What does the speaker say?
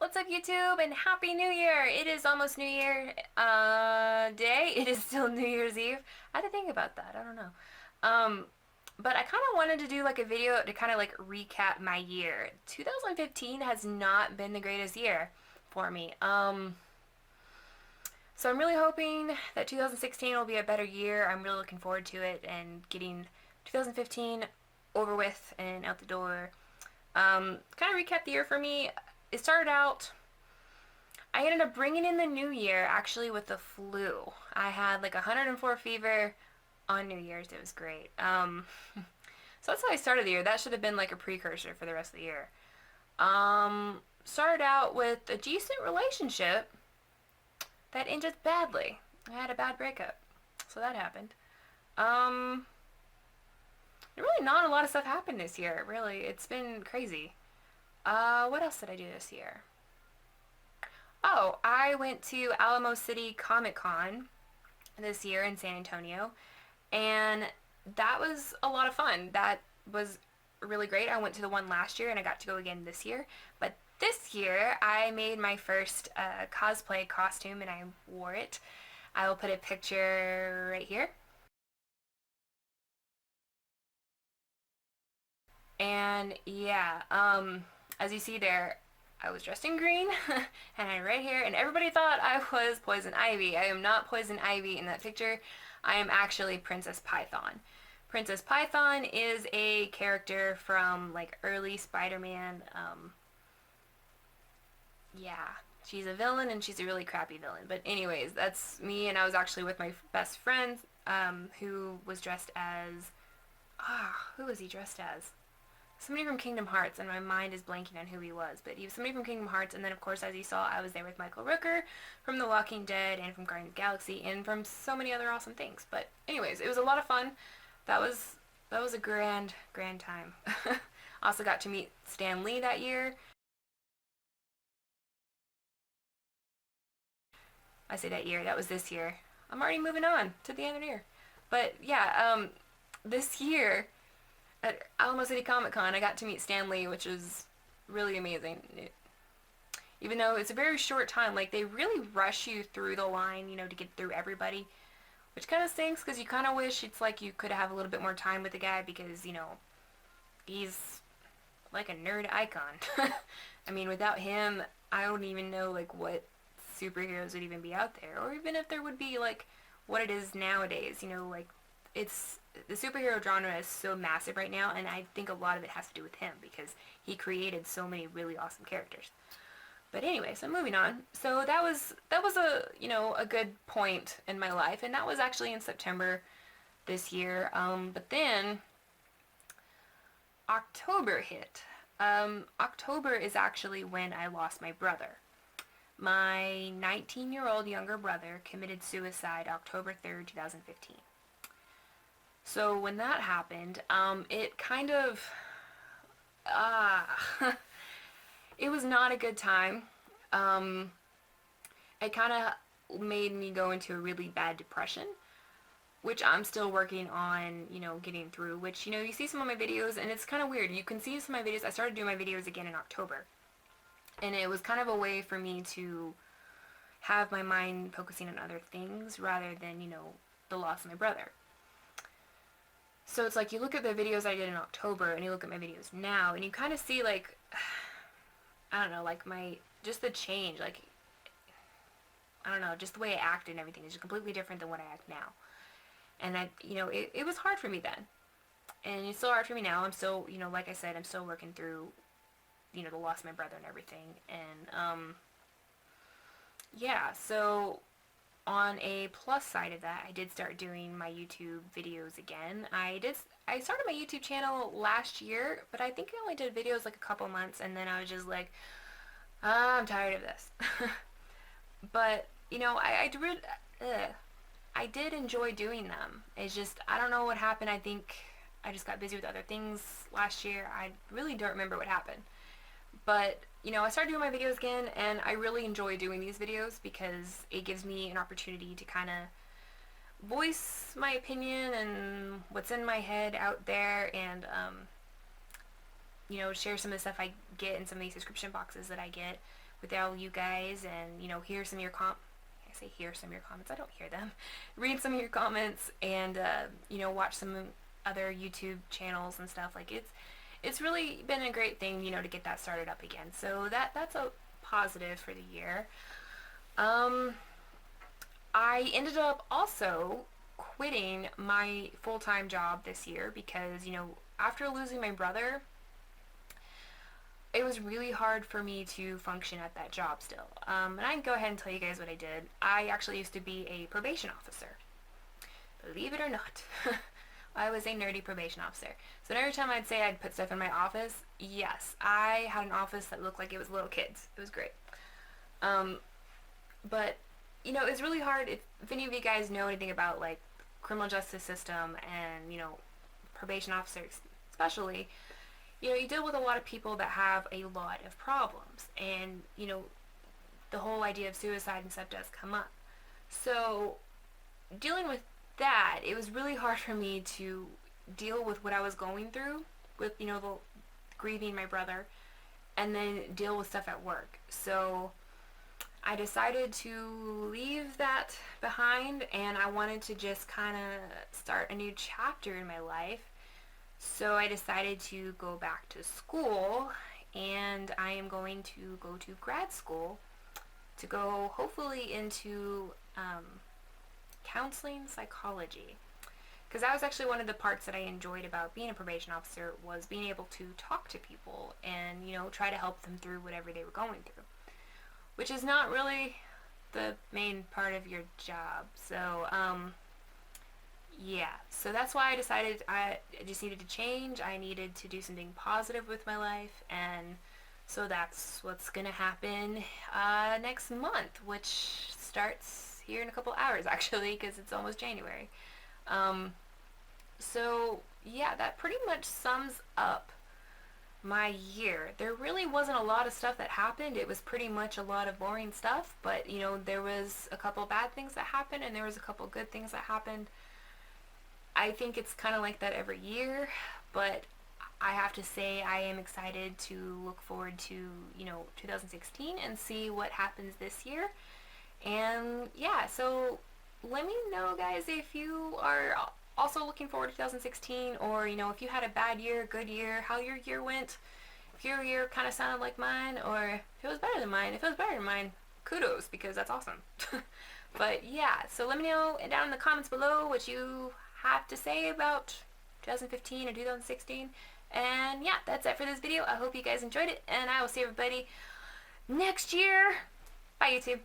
What's up, YouTube, and Happy New Year! It is almost New Year day. It is still New Year's Eve. I had to think about that. I don't know. Um, but I kind of wanted to do like a video to kind of like recap my year. 2015 has not been the greatest year for me. So I'm really hoping that 2016 will be a better year. I'm really looking forward to it and getting 2015 over with and out the door. Kind of recap the year for me. It started out, I ended up bringing in the new year actually with the flu. I had like 104 fever on New Year's. It was great. So that's how I started the year. That should have been like a precursor for the rest of the year. Started out with a decent relationship that ended badly. I had a bad breakup. So that happened. Um, Really not a lot of stuff happened this year, really. It's been crazy. What else did I do this year? Oh, I went to Alamo City Comic Con this year in San Antonio, and that was a lot of fun. That was really great. I went to the one last year, and I got to go again this year. But this year, I made my first cosplay costume, and I wore it. I will put a picture right here. And yeah, as you see there, I was dressed in green and I had red hair, and everybody thought I was Poison Ivy. I am not Poison Ivy in that picture. I am actually Princess Python. Princess Python is a character from like early Spider-Man. Yeah, she's a villain and she's a really crappy villain. But anyways, that's me, and I was actually with my best friend, who was dressed as, who was he dressed as? Somebody from Kingdom Hearts, and my mind is blanking on who he was, but he was somebody from Kingdom Hearts, and then of course, as you saw, I was there with Michael Rooker from The Walking Dead and from Guardians of the Galaxy and from so many other awesome things. But anyways, it was a lot of fun. That was that was a grand time. Also got to meet Stan Lee that year. I say that year, that was this year. I'm already moving on to the end of the year. But yeah, this year at Alamo City Comic Con, I got to meet Stan Lee, which was really amazing. Even though it's a very short time, like they really rush you through the line, to get through everybody, which kind of stinks because you kind of wish it's like you could have a little bit more time with the guy because he's like a nerd icon. I mean, without him, I don't even know like what superheroes would even be out there, or even if there would be like what it is nowadays. Like it's the superhero genre is so massive right now, and I think a lot of it has to do with him because he created so many really awesome characters. But anyway, so moving on. So that was a good point in my life, and that was actually in September this year. But then October hit. October is actually when I lost my brother. My 19-year-old younger brother committed suicide October 3rd, 2015. So when that happened, it kind of, it was not a good time. Um, it kind of made me go into a really bad depression, which I'm still working on, getting through, which, you see some of my videos, and it's kind of weird. You can see some of my videos. I started doing my videos again in October, and it was kind of a way for me to have my mind focusing on other things rather than, the loss of my brother. So it's like you look at the videos I did in October and you look at my videos now and you kind of see like, I don't know, like just the change, like, I don't know, just the way I act and everything is just completely different than what I act now. And it was hard for me then. And it's still hard for me now. I'm still, like I said, I'm still working through, the loss of my brother and everything. And, yeah, so on a plus side of that, I did start doing my YouTube videos again. I started my YouTube channel last year, but I think I only did videos like a couple months, and then I was just like, I'm tired of this. But, I did enjoy doing them. It's just, I don't know what happened. I think I just got busy with other things last year. I really don't remember what happened. But, I started doing my videos again, and I really enjoy doing these videos because it gives me an opportunity to kind of voice my opinion and what's in my head out there, and, share some of the stuff I get in some of these subscription boxes that I get, with all you guys and, hear some of your I say hear some of your comments. I don't hear them. Read some of your comments and, watch some other YouTube channels and stuff. Like, it's really been a great thing, to get that started up again. So that's a positive for the year. I ended up also quitting my full-time job this year because, after losing my brother, it was really hard for me to function at that job still. And I can go ahead and tell you guys what I did. I actually used to be a probation officer. Believe it or not. I was a nerdy probation officer. So every time I'd say I'd put stuff in my office, yes, I had an office that looked like it was little kids. It was great. But, it's really hard if any of you guys know anything about, like, criminal justice system and, probation officers especially, you deal with a lot of people that have a lot of problems. And, the whole idea of suicide and stuff does come up. So, dealing with that, it was really hard for me to deal with what I was going through with, the grieving my brother, and then deal with stuff at work. So I decided to leave that behind, and I wanted to just kind of start a new chapter in my life. So I decided to go back to school, and I am going to go to grad school to go hopefully into counseling psychology, because that was actually one of the parts that I enjoyed about being a probation officer, was being able to talk to people and try to help them through whatever they were going through, which is not really the main part of your job. So yeah, so that's why I decided I just needed to change. I needed to do something positive with my life, and so that's what's gonna happen next month, which starts here in a couple hours actually, because it's almost January. So yeah, that pretty much sums up my year. There really wasn't a lot of stuff that happened. It was pretty much a lot of boring stuff, but there was a couple bad things that happened and there was a couple good things that happened. I think it's kind of like that every year, but I have to say I am excited to look forward to 2016 and see what happens this year. And yeah, so let me know, guys, if you are also looking forward to 2016, or if you had a bad year, good year, how your year went. If your year kind of sounded like mine, or if it was better than mine. If it was better than mine, kudos, because that's awesome. But yeah, so let me know down in the comments below what you have to say about 2015 or 2016. And yeah, that's it for this video. I hope you guys enjoyed it, and I will see everybody next year. Bye, YouTube.